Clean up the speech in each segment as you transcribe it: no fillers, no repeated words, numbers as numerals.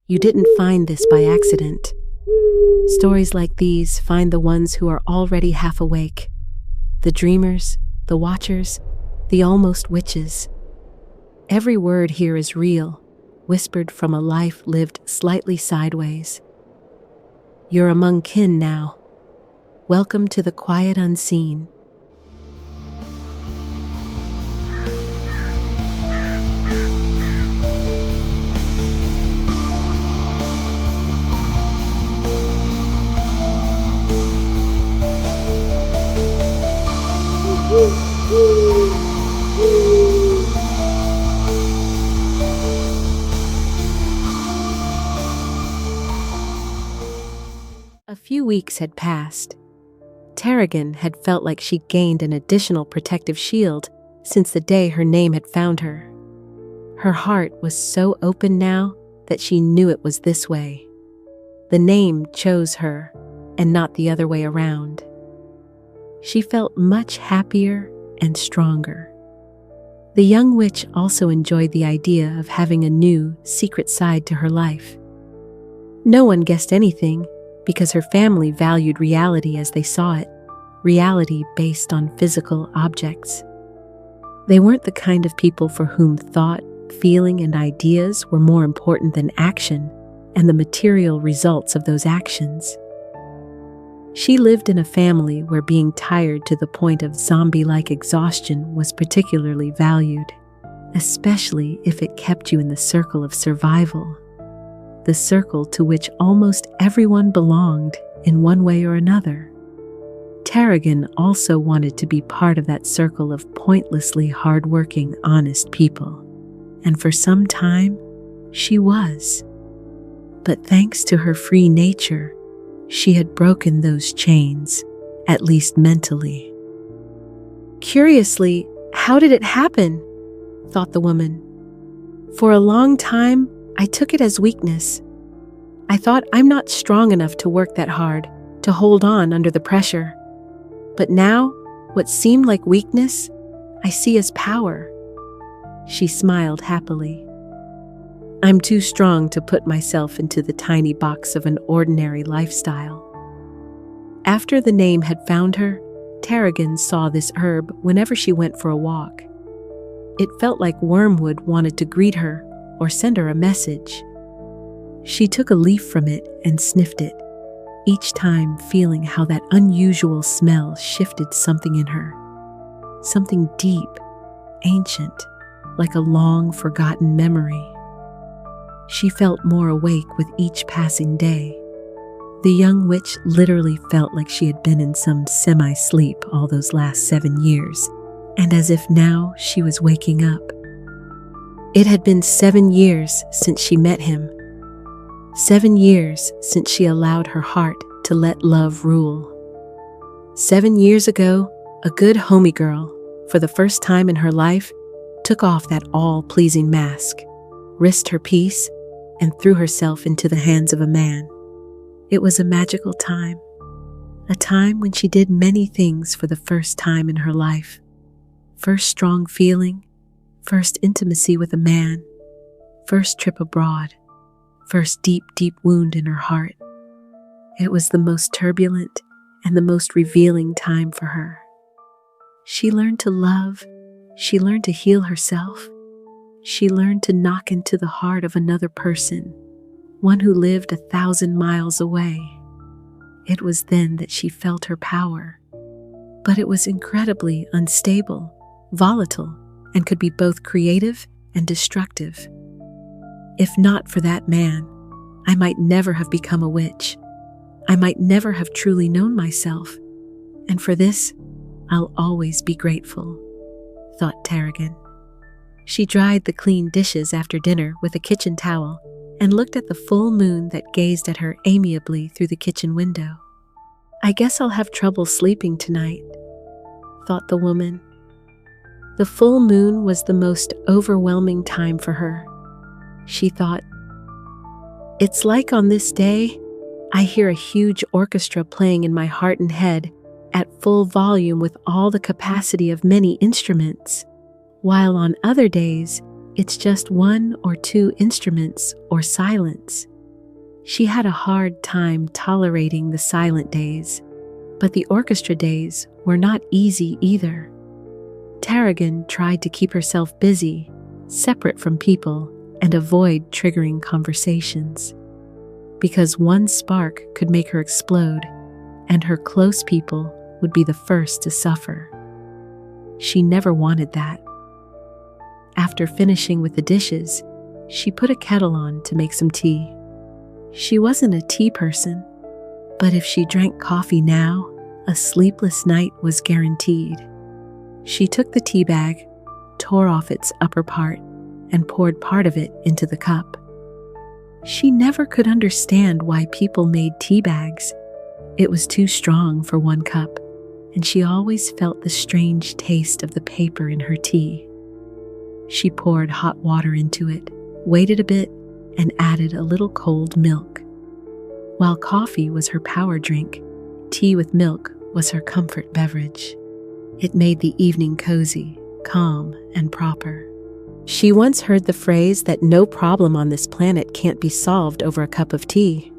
You didn't find this by accident. Stories like these find the ones who are already half awake. The dreamers, the watchers, the almost witches. Every word here is real, whispered from a life lived slightly sideways. You're among kin now. Welcome to the quiet unseen. A few weeks had passed. Tarragon had felt like she'd gained an additional protective shield since the day her name had found her. Her heart was so open now that she knew it was this way. The name chose her, and not the other way around. She felt much happier and stronger. The young witch also enjoyed the idea of having a new, secret side to her life. No one guessed anything because her family valued reality as they saw it, reality based on physical objects. They weren't the kind of people for whom thought, feeling, and ideas were more important than action and the material results of those actions. She lived in a family where being tired to the point of zombie-like exhaustion was particularly valued, especially if it kept you in the circle of survival, the circle to which almost everyone belonged in one way or another. Tarragon also wanted to be part of that circle of pointlessly hardworking, honest people, and for some time, she was. But thanks to her free nature, she had broken those chains, at least mentally. Curiously, how did it happen? Thought the woman. For a long time, I took it as weakness. I thought I'm not strong enough to work that hard, to hold on under the pressure. But now, what seemed like weakness, I see as power. She smiled happily. I'm too strong to put myself into the tiny box of an ordinary lifestyle. After the name had found her, Tarragon saw this herb whenever she went for a walk. It felt like wormwood wanted to greet her or send her a message. She took a leaf from it and sniffed it, each time feeling how that unusual smell shifted something in her. Something deep, ancient, like a long-forgotten memory. She felt more awake with each passing day. The young witch literally felt like she had been in some semi-sleep all those last 7 years, and as if now she was waking up. It had been 7 years since she met him. 7 years since she allowed her heart to let love rule. 7 years ago, a good homey girl, for the first time in her life, took off that all-pleasing mask, risked her peace, and threw herself into the hands of a man. It was a magical time, a time when she did many things for the first time in her life. First strong feeling, first intimacy with a man, first trip abroad, first deep, deep wound in her heart. It was the most turbulent and the most revealing time for her. She learned to love, she learned to heal herself. She learned to knock into the heart of another person, one who lived 1,000 miles away. It was then that she felt her power. But it was incredibly unstable, volatile, and could be both creative and destructive. If not for that man, I might never have become a witch. I might never have truly known myself. And for this, I'll always be grateful, thought Tarragon. She dried the clean dishes after dinner with a kitchen towel and looked at the full moon that gazed at her amiably through the kitchen window. I guess I'll have trouble sleeping tonight, thought the woman. The full moon was the most overwhelming time for her. She thought, it's like on this day, I hear a huge orchestra playing in my heart and head at full volume with all the capacity of many instruments, while on other days, it's just 1 or 2 instruments or silence. She had a hard time tolerating the silent days, but the orchestra days were not easy either. Tarragon tried to keep herself busy, separate from people, and avoid triggering conversations. Because one spark could make her explode, and her close people would be the first to suffer. She never wanted that. After finishing with the dishes, she put a kettle on to make some tea. She wasn't a tea person, but if she drank coffee now, a sleepless night was guaranteed. She took the tea bag, tore off its upper part, and poured part of it into the cup. She never could understand why people made tea bags. It was too strong for one cup, and she always felt the strange taste of the paper in her tea. She poured hot water into it, waited a bit, and added a little cold milk. While coffee was her power drink, tea with milk was her comfort beverage. It made the evening cozy, calm, and proper. She once heard the phrase that no problem on this planet can't be solved over a cup of tea.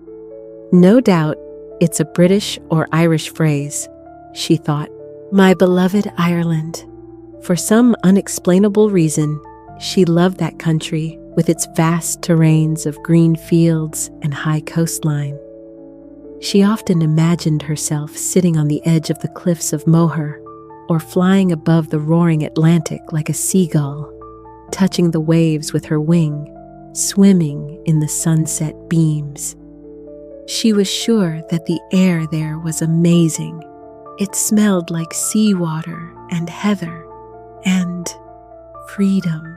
No doubt, it's a British or Irish phrase, she thought. My beloved Ireland. For some unexplainable reason, she loved that country with its vast terrains of green fields and high coastline. She often imagined herself sitting on the edge of the cliffs of Moher, or flying above the roaring Atlantic like a seagull, touching the waves with her wing, swimming in the sunset beams. She was sure that the air there was amazing. It smelled like seawater and heather and freedom.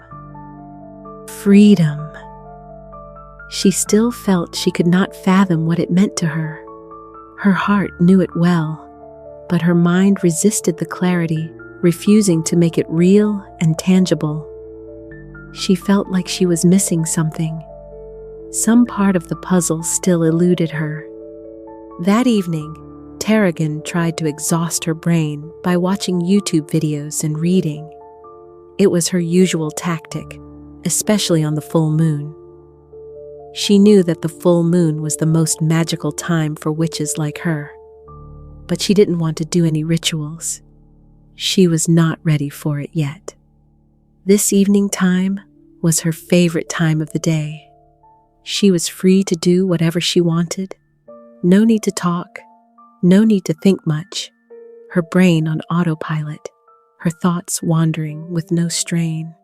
Freedom. She still felt she could not fathom what it meant to her. Her heart knew it well, but her mind resisted the clarity, refusing to make it real and tangible. She felt like she was missing something. Some part of the puzzle still eluded her. That evening, Tarragon tried to exhaust her brain by watching YouTube videos and reading. It was her usual tactic, especially on the full moon. She knew that the full moon was the most magical time for witches like her, but she didn't want to do any rituals. She was not ready for it yet. This evening time was her favorite time of the day. She was free to do whatever she wanted. No need to talk, no need to think much. Her brain on autopilot, her thoughts wandering with no strain.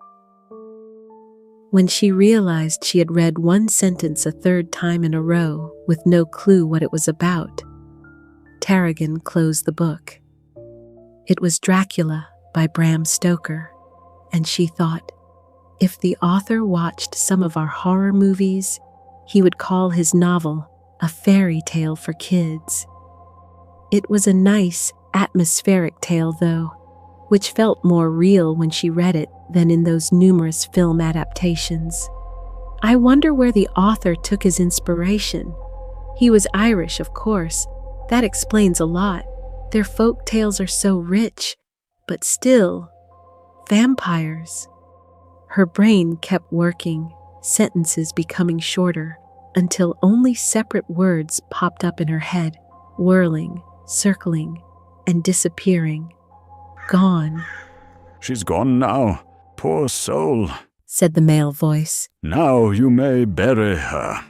When she realized she had read one sentence a third time in a row with no clue what it was about, Tarragon closed the book. It was Dracula by Bram Stoker, and she thought, if the author watched some of our horror movies, he would call his novel a fairy tale for kids. It was a nice, atmospheric tale, though, which felt more real when she read it than in those numerous film adaptations. I wonder where the author took his inspiration. He was Irish, of course. That explains a lot. Their folk tales are so rich, but still, vampires. Her brain kept working, sentences becoming shorter, until only separate words popped up in her head, whirling, circling, and disappearing. Gone. She's gone now, poor soul, said the male voice. Now you may bury her.